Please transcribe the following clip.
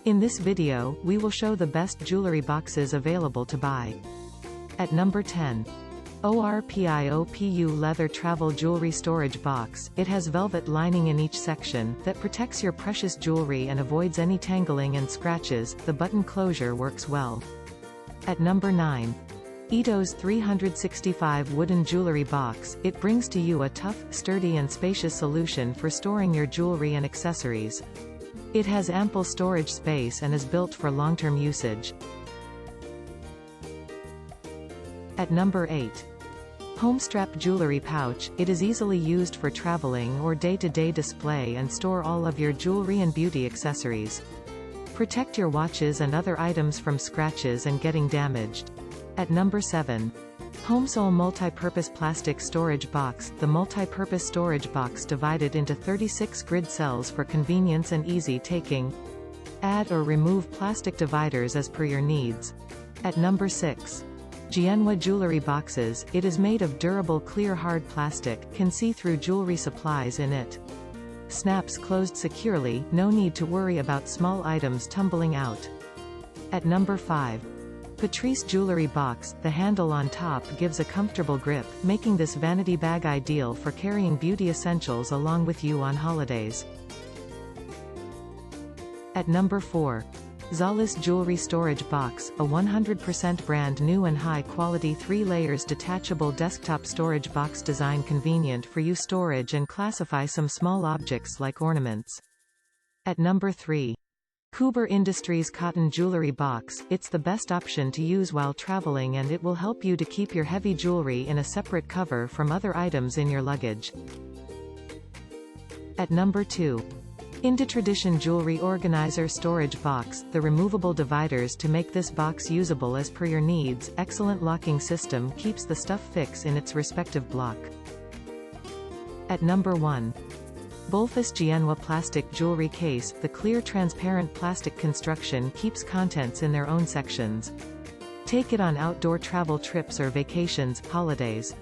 In this video, we will show the best jewelry boxes available to buy. At number 10. ORPIO Leather Travel Jewelry Storage Box. It has velvet lining in each section, that protects your precious jewelry and avoids any tangling and scratches. The button closure works well. At number 9. Ito's 365 Wooden Jewelry Box. It brings to you a tough, sturdy and spacious solution for storing your jewelry and accessories. It has ample storage space and is built for long-term usage. At number 8. HomeStrap Jewelry Pouch. It is easily used for traveling or day-to-day display and store all of your jewelry and beauty accessories. Protect your watches and other items from scratches and getting damaged. At number 7. Homesoul Multipurpose Plastic Storage Box. The multi-purpose storage box divided into 36 grid cells for convenience and easy taking. Add or remove plastic dividers as per your needs. At number 6. Jianhua Jewelry Boxes. It is made of durable clear hard plastic, can see through jewelry supplies in it. Snaps closed securely, no need to worry about small items tumbling out. At number 5. PETRICE Jewellery Box. The handle on top gives a comfortable grip, making this vanity bag ideal for carrying beauty essentials along with you on holidays. At number 4. Zollyss Jewelry Storage Box, a 100% brand new and high-quality 3 layers detachable desktop storage box design, convenient for you storage and classify some small objects like ornaments. At number 3. Kuber Industries Cotton Jewelry Box. It's the best option to use while traveling and it will help you to keep your heavy jewelry in a separate cover from other items in your luggage. At number 2. Inditradition Jewelry Organizer Storage Box. The removable dividers to make this box usable as per your needs. Excellent locking system keeps the stuff fixed in its respective block. At number 1. Bulfyss Jianhua Plastic Jewelry Case. The clear transparent plastic construction keeps contents in their own sections. Take it on outdoor travel trips or vacations, holidays.